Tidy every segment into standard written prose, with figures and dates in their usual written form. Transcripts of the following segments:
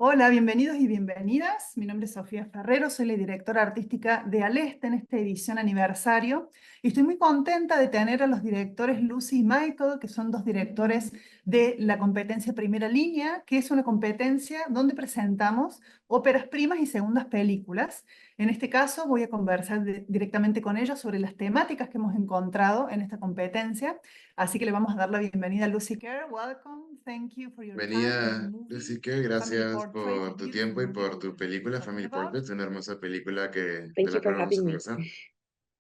Hola, bienvenidos y bienvenidas. Mi nombre es Sofía Ferrero, soy la directora artística de Aleste en esta edición aniversario y estoy muy contenta de tener a los directores Lucy y Michael, que son dos directores de la competencia Primera Línea, que es una competencia donde presentamos óperas primas y segundas películas. En este caso voy a conversar directamente con ellos sobre las temáticas que hemos encontrado en esta competencia. Así que le vamos a dar la bienvenida a Lucy Kerr. Welcome. Thank you for your time and your Venía, movie. decir que Family gracias Portrait, a por tu beautiful tiempo y movie por we tu will be película talking Family about. Portrait, una hermosa película de Thank you la for cual vamos a having me. conversar.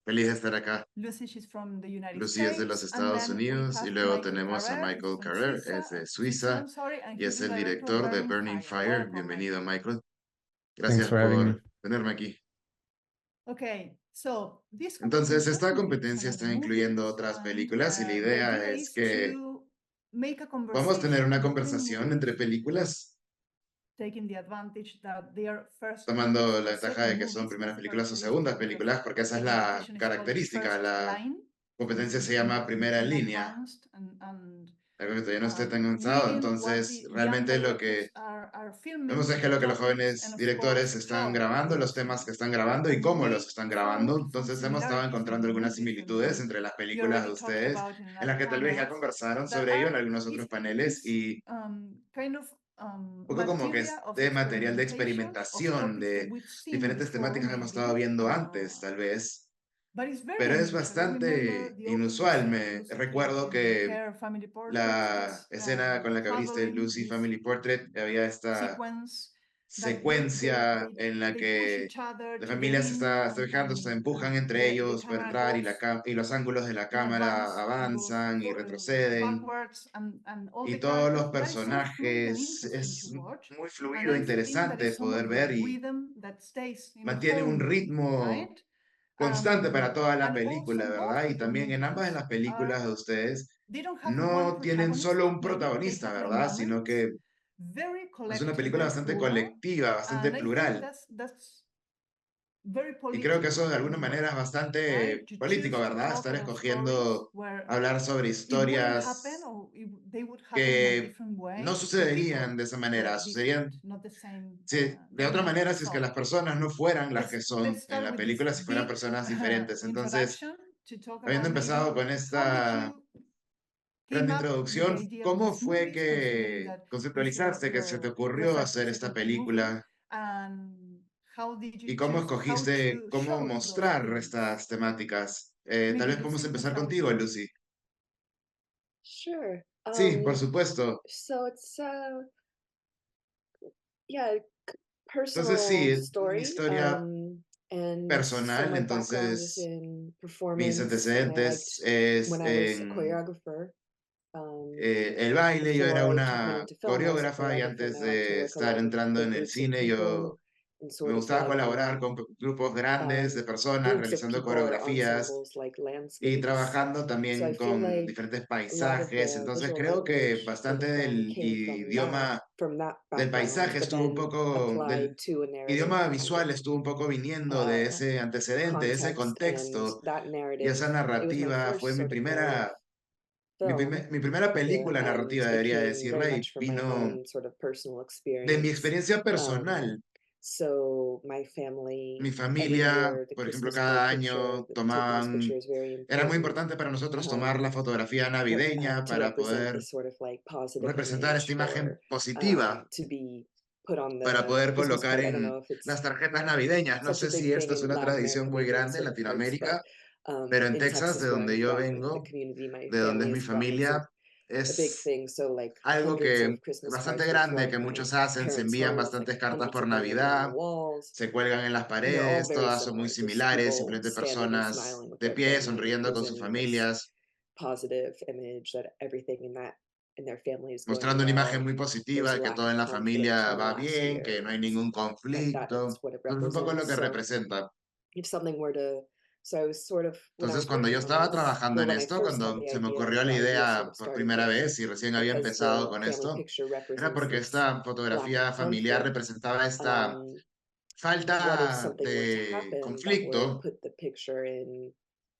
Feliz de estar acá. Lucy, she's from the United Lucy es de los States, and Estados then we Unidos y have luego Michael tenemos a Carrer, who's Michael from Carrer, es de Suiza Switzerland, sorry, and y he's es the el director of director de Burning Burning Fire. Fire. Welcome, Bienvenido, Michael. Michael. Thanks Gracias for having me. por tenerme aquí. Okay, so this Entonces, competition esta includes competencia some other está incluyendo movies, otras and películas y la the idea idea es is que to make a vamos a tener una conversation between conversación movies, entre películas, taking the advantage that they are first movies tomando la or ventaja de second que son movies. primeras That's the películas o characteristic segundas of películas, porque esa the es la competition is called característica. first La line. competencia se llama Primera Pretty Línea. advanced and Algo que todavía no esté tan avanzado. really what Entonces, the young realmente lo que directors are filming, vemos es que the lo que los topics, and jóvenes of directores course están joy grabando, los to temas que están grabando y cómo los we están grabando. found some Entonces, hemos estado similarities with encontrando the algunas movies that similitudes entre las you películas de already talked ustedes, about in en other las que tal vez ya panels conversaron that sobre ello en are algunos otros paneles y kind of un poco como que material es of de material de experimentation of experimentación topics that de we've seen diferentes before temáticas que hemos estado maybe, viendo antes, tal vez. but it's very Pero es unusual. I remember bastante the opening inusual. scene of Me Lucy recuerdo que Care Family Portrait. la It's escena con la que abriste traveling Lucy this Family Portrait, había esta sequence that secuencia en la they push que each other la to get familia in, está fijando, se empujan entre the ellos para camera entrar y, goes y los ángulos de la in cámara advance, goes avanzan y retroceden backwards, and all y the todos los characters. That is so fluid and personajes. interesting to Es watch, muy and fluido, I think that interesante is some poder of the ver y rhythm that stays in the mantiene whole un movie, ritmo right? constante para toda la And also película, both ¿verdad? Y of the también en ambas de movies las películas de ustedes they don't have one no tienen protagonist, solo un maybe they protagonista, have like ¿verdad? Sino que moments, very es una collective, película very bastante plural, colectiva, bastante and I think plural. that's very Y creo que eso political de in alguna a manera way, es right? bastante To político, choose to ¿verdad? talk Estar about stories escogiendo where hablar sobre it wouldn't happen, historias or they would happen in a que different no way if sucederían people de esa were manera, different, sucederían not the same de otra manera si es que las dynamic. So personas no fueran las que let's son en start la with this película, si fueran big personas diferentes. Entonces, introduction to talk habiendo about empezado maybe con how did esta you gran came up with the introducción, idea of ¿cómo these fue movies, considering que that it's conceptualizaste, que se te your ocurrió first or hacer esta second movie, película and how did y you cómo choose how escogiste to cómo show those mostrar themes? estas temáticas? Tal Maybe vez podemos Lucy, we can empezar start with contigo, you. Lucy. Sure. Sí, por supuesto. So it's yeah, Entonces sí, personal es una story. historia And so personal, my background is entonces in mis performance, and I antecedentes liked es when I was a en choreographer. el baile. Yo era Before I went una into film, I was a coreógrafa y choreographer, and antes I like to de work a estar lot with entrando big en el groups of cine, people yo and me sort of gustaba colaborar con grupos grandes de personas groups of realizando people or coreografías ensembles like y landscapes. trabajando So I también feel con like diferentes a lot of paisajes. the Entonces visual creo que language for the bastante film del came idioma from that del background, paisaje but estuvo un then poco, del applied to a narrative idioma kind of visual estuvo un poco viniendo de uh, ese antecedente, de ese context. And contexto that y narrative, esa it was my narrativa fue first sort of narrative film, mi primera película and narrativa, it debería came decir, very Rey, much from my vino own sort of personal de mi experience. experiencia Um, personal. so my Mi family, every familia, year, the por ejemplo, Christmas card cada picture, año the taking this tomaban, picture is very era muy important, importante para nosotros tomar la fotografía navideña to para represent poder this sort of like positive representar esta image, imagen or positiva, to be put on para the poder Christmas colocar card. I don't en know if las it's tarjetas navideñas. No such a sé big si thing esta es in una Latin tradición America. muy They do grande en insert cards, but Latinoamérica, pero en in Texas, de Texas, where donde I'm yo from, and the vengo, community my de donde es family mi is from, it's familia, a big es thing. So like algo hundreds que of Christmas bastante cards were grande throughout que my muchos hacen, se parents' envían homes, like bastantes cartas hundreds por of them written on the Navidad, walls, se cuelgan en las and they're all paredes, very todas son muy similar. Just similares, people simplemente standing and personas smiling with de their pie, family, sonriendo con sus presenting this familias, positive image that everything in their family is going mostrando una imagen well. muy There's positiva a de que lack todo of en la conflict familia from the va last bien, year, que no hay and ningún like that's conflicto. what it Entonces, un poco lo represents. que So representa. if something were to, so I was sort of, when I Entonces, was cuando yo working on estaba this, trabajando well, en when I esto, first had cuando the se me idea, ocurrió la the idea sort idea of por started primera with, vez y recién había because empezado the con family esto, picture era represents porque this esta lack of fotografía familiar conflict. representaba esta um, what if falta something were to de happen that would conflicto put the picture in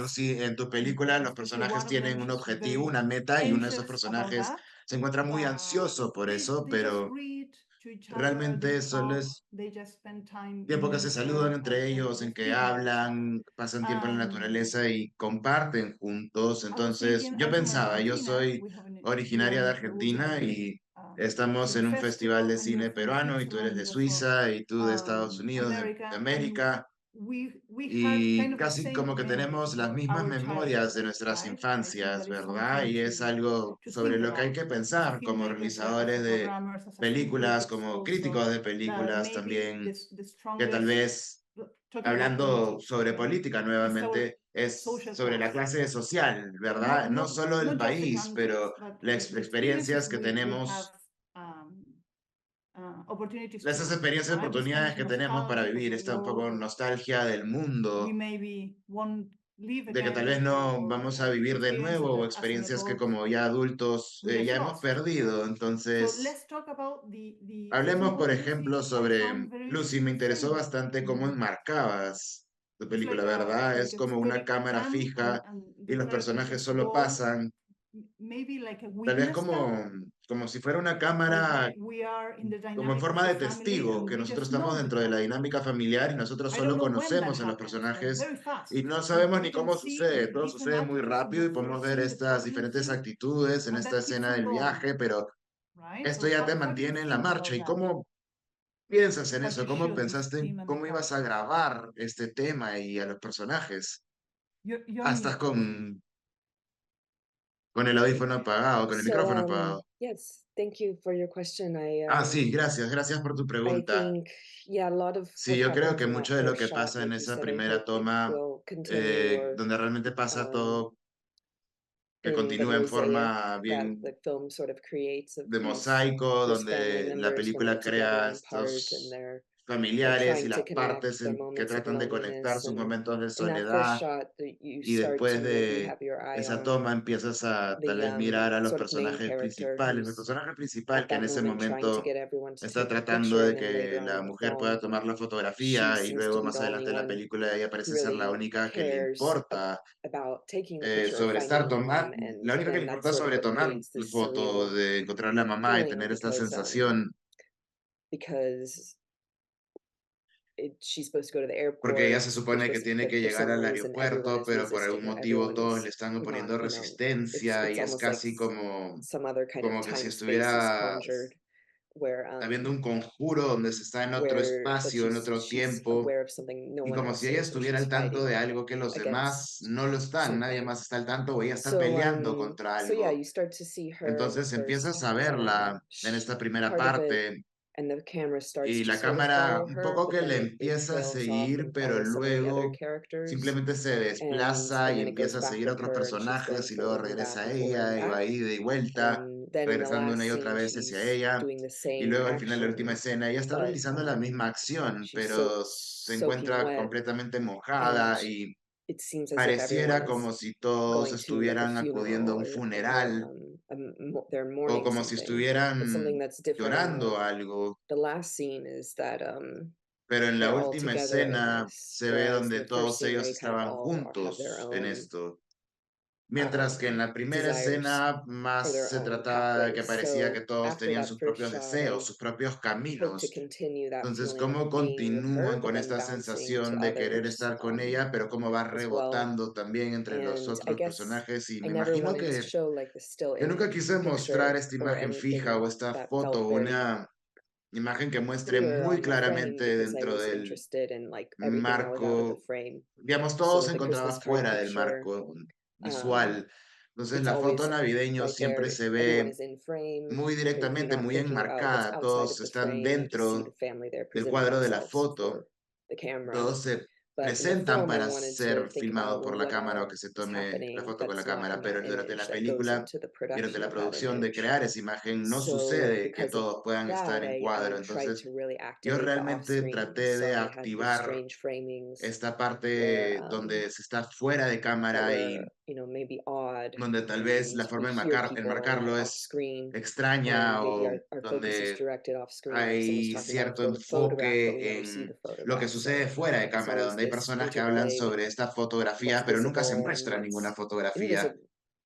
ellos Lucy, en tu película los que personajes guarden tienen un sus objetivo, una meta, y uno de esos behaviors, personajes ¿verdad? se encuentra muy ansioso por eso, pero realmente solo es tiempo que se saludan entre ellos, en que hablan, pasan tiempo en la naturaleza y comparten juntos. Entonces, yo pensaba, yo soy originaria de Argentina y estamos en un festival de cine peruano y tú eres de Suiza y tú de Estados Unidos, de América. Y casi como que tenemos las mismas memorias de nuestras infancias, ¿verdad? Y es algo sobre lo que hay que pensar como realizadores de películas, como críticos de películas también, que tal vez, hablando sobre política nuevamente, es sobre la clase social, ¿verdad? No solo el país, pero las experiencias que tenemos, esas experiencias y oportunidades que tenemos para vivir, esta un poco nostalgia del mundo, de que tal vez no vamos a vivir de nuevo o experiencias que como ya adultos ya hemos perdido. Entonces, hablemos, por ejemplo, sobre Lucy. Me interesó bastante cómo enmarcabas tu película, ¿verdad? Es como una cámara fija y los personajes solo pasan, tal vez como si fuera una cámara como en forma de testigo, que nosotros estamos dentro de la dinámica familiar y nosotros solo conocemos a los personajes y no sabemos ni cómo sucede. Todo sucede muy rápido y podemos ver estas diferentes actitudes en esta escena del viaje, pero esto ya te mantiene en la marcha. ¿Y cómo piensas en eso? ¿Cómo pensaste en cómo ibas a grabar este tema y a los personajes? Ah, estás con el audífono apagado, con el So, micrófono apagado. yes, thank you for your question. Ah, sí, gracias, gracias por tu I pregunta. think, yeah, a lot of Sí, what yo creo happens que in that mucho de lo first que shot, pasa en like you esa said, I primera hope it toma, will continue or donde realmente pasa todo, que in the continúa en mosaic forma that bien the film sort of creates of de these mosaico, first family donde la members when película they're together crea and apart and estos they're familiares y trying to las connect partes their que moments of tratan de conectar loneliness. sus And momentos de in that first soledad, shot that you y start to después maybe de have your eye esa on toma empiezas a tal the vez mirar a los sort of main personajes character principales. El who's personaje principal at que en that ese moment trying to momento get everyone to está take the tratando picture, de and then que later on la in the mujer pueda film tomar la she fotografía y seems to luego be más the only adelante en la one película ella who parece ser la really única que le cares importa about taking the picture or sobre finding estar the tomando, mom, la and única que le then that's importa sort of sobre what tomar creates la this foto surreal de encontrar a la mamá y feeling tener esta because sensación, she's supposed to go to the porque ella airport. se They're supone que supposed to, tiene but que for llegar some al reason everyone aeropuerto, is pero por algún resisting. motivo Everyone todos le is están not, oponiendo resistencia it's y es almost like casi como, some other kind of como que si time space is estuviera conjured where habiendo un conjuro donde se está en otro that espacio, en otro she's tiempo, aware of something no y one como si else ella is, and estuviera she's al tanto de fighting algo que los demás against no lo están, nadie something. más está al tanto o ella está So peleando contra so yeah, algo. you start to see her in the Entonces empiezas first a verla en esta primera part of it, parte and the camera starts y to la sort of cámara follow un her, poco but que then le it empieza a trails off seguir, and pero follows some of the other luego characters, simplemente se and desplaza y then it goes empieza a back seguir a with otros her, and she's going personajes y luego forward and regresa back a and forward and ella y va back. ida y vuelta, And then in the regresando last una y otra scene, vez hacia she's ella. doing the Y same luego al final de la última action, escena ella está but realizando la misma acción, she's pero se soaking encuentra wet, completamente and mojada y it seems as if everyone pareciera is como si todos going to like a estuvieran acudiendo a funeral, un or funeral they're o mourning como si something, but estuvieran something that's different in llorando algo. the last scene is that Pero en la they're all última together in escena this, se ve whereas donde the first todos scene ellos they kind of estaban all have their juntos en own esto. Mientras que en la primera desires escena or más their se own trataba de que pathways. parecía que So todos after tenían that sus first propios shot, deseos, I sus propios hope to caminos. continue that Entonces, feeling of ¿cómo being with her, continúan but con then esta bouncing to sensación de querer others estar con ella, pero cómo va as well. rebotando también entre los And I otros guess personajes? Y I me never imagino wanted to que show like the still yo nunca quise mostrar picture esta or imagen fija o anything esta that foto, felt very una imagen que muestre clear muy on the frame, claramente because I dentro was del interested in like everything that was out of the marco, frame. digamos, todo So se with the encontraba Christmas card fuera del picture, marco um, visual. Entonces, it's la foto always navideño right siempre there. se Everyone ve is in frame. muy You're directamente, not muy thinking about what's enmarcada. outside Todos of the están frame. You just see dentro the family there del presenting cuadro de la themselves foto. for the camera. Todos se But in the presentan film, I para wanted to ser think about, filmados well, por la what cámara o que all se is tome la happening foto con la that's not cámara, in that pero durante image la that goes película into the y durante production la of that producción de image. crear esa imagen no So sucede que because of todos puedan estar that, en I cuadro. tried Entonces, to really yo activate the off realmente scene. traté So de I had these activar strange framings esta where parte donde se está fuera de that cámara y were, maybe odd, donde tal vez and la we forma de hear people enmarcarlo off es screen, and extraña maybe o our focus is donde directed off screen, like someone's hay talking about cierto a photograph, but we enfoque never see the en lo que photograph. sucede So fuera de it's cámara, always donde hay this personas que hablan interplay with sobre esta fotografía, what's pero nunca se visible and muestra ninguna what's fotografía. invisible.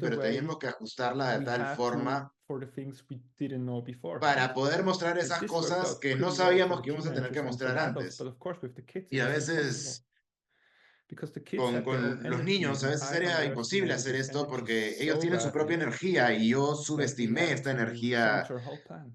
the pero way teníamos que ajustarla de we tal had forma to for the things we didn't know beforehand. para poder mostrar And esas this worked cosas out que no pretty well for sabíamos the que íbamos a tener que teenagers and for mostrar the adults, antes. but of course with the kids Y it a was impossible. veces Because the kids had their own con los energy, niños, a and veces I era imposible underestimated hacer this esto energy porque ellos so tienen su propia badly energía y yo that we subestimé had esta to energía change our whole plan.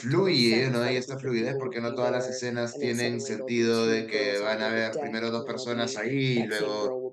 fluye, ¿no? Y esta fluidez, porque no todas las escenas tienen sentido de que van a haber primero dos personas ahí, y luego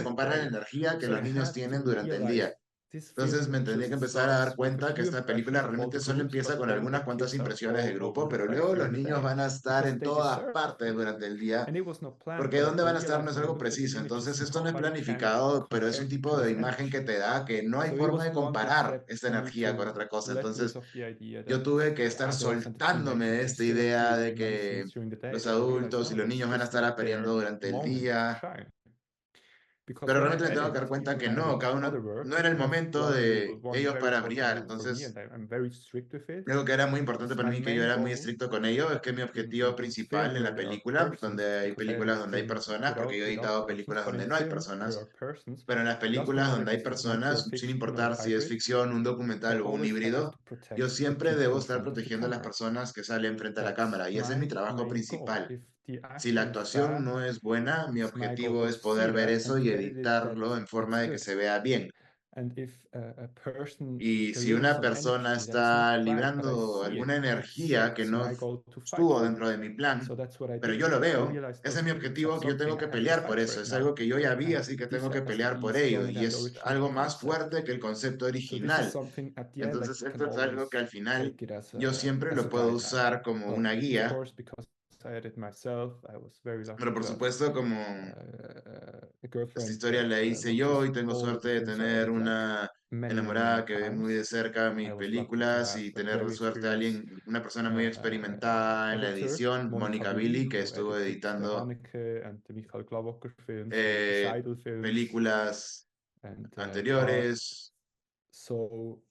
se compara la energía que los niños tienen durante el día. Entonces me tenía que empezar a dar cuenta que esta película realmente solo empieza con algunas cuantas impresiones de grupo, pero luego los niños van a estar en todas partes durante el día, porque dónde van a estar no es algo preciso. Entonces esto no es planificado, pero es un tipo de imagen que te da que no hay forma de comparar esta energía con otra cosa. Entonces yo tuve que estar soltándome de esta idea de que los adultos y los niños van a estar peleando durante el día. because Pero when I realmente me tengo que edit, dar cuenta even que when I no, edit cada other uno work, no era el I have momento de one ellos very para important brillar. rule for me, Entonces, and I'm very strict with it. algo que era muy importante Is para my mí, que yo main era muy goal estricto con ello, es que mi objetivo in this film principal en where la there are película, persons, donde hay because I películas edit donde hay films personas, porque yo he editado persons, películas but in donde the no hay film there personas, are persons. pero en las It doesn't películas matter donde if hay it's non-pure personas, sin fiction or importar si es hybrid, ficción, un I documental o un always have híbrido, to protect yo the siempre people debo in estar front of the protegiendo a las camera. personas que salen frente a la That's cámara, y ese es mi my trabajo main goal. principal. If the Si la acting is actuación bad, no es buena, mi it's my goal objetivo to es see poder ver that eso and y to edit it that editarlo en forma it's de que good. se vea bien. And if a person Y si delivers una some persona energy that is not está right, but I librando see alguna it, energía que it's no my goal to fight estuvo for dentro it. de mi plan, So that's what I pero do. yo lo If I veo, realize ese es mi those people have objetivo, que yo tengo something, que I have to pelear por fight for eso. it Es now. algo que yo ya vi, And así que this tengo que has to pelear be por ello. stronger Y than the es original algo más concept. fuerte que el concepto So this is original. something at the end I Entonces, can esto es algo que always al final take it yo siempre as lo a puedo guideline. usar como But una of guía, course, because I edit myself, I was very lucky pero por to have supuesto, como a esta girlfriend historia that la hice yo watches y tengo all suerte the de films I tener edit like una many enamorada que ve muy de times. cerca mis I was lucky to películas have y a tener de very suerte a experienced alguien, una persona muy experimentada en la editor, edición, Monica Mónica Billy, Billy, que who estuvo edited the editando Haneke and the Michael Glawacker films and the eh, Seidel films películas and Cars. anteriores. So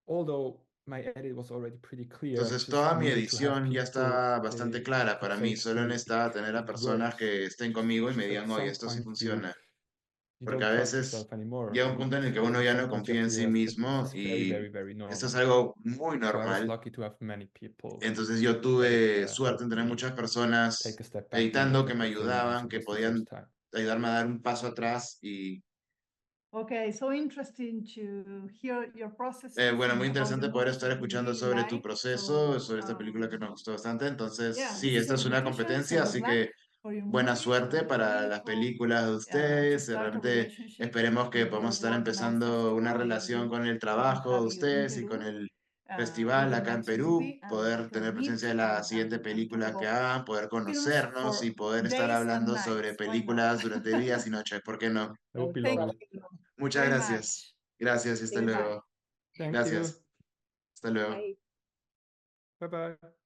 although my edit was already pretty clear, I Entonces, just toda mi needed to have edición ya people está bastante clara could para say, mí. Solo hey, necesitaba tener a it personas works. que estén conmigo y me Just at digan, oye, some esto sí point funciona. you Porque don't a trust veces yourself anymore, llega un punto en el and que uno ya no some point you confía have en to sí realize that this mismo is very, y very, very esto es normal. algo muy So I was normal. lucky to have many people Entonces yo that tuve suerte en helped tener me muchas take personas a step back and editando look que at me the film as ayudaban, it que was the podían first time. ayudarme a dar un paso atrás y Okay, so interesting to hear your process bueno, and muy how you interesante poder moved estar that we escuchando really sobre tu like. proceso, sobre esta película que nos gustó bastante. Entonces, Yeah, sí, this is esta a es una competition, so competencia, good así luck que for your buena movies, suerte and para we las hope películas de to ustedes. start a Realmente relationship esperemos que with podamos your estar work in our empezando una festival. relación con el We will trabajo de have you in ustedes y con Peru el with festival your acá en next Perú, movie, and we poder can tener meet presencia de la siguiente and talk película que about hagan, poder films conocernos y for poder estar days and hablando sobre nights. Why not? películas durante días y noches. ¿Por qué no? That would be Thank Thank lovely. you Muchas very gracias. much. Gracias y hasta you. Bye. luego. Thank you. Gracias. Hasta luego. Bye. Bye bye.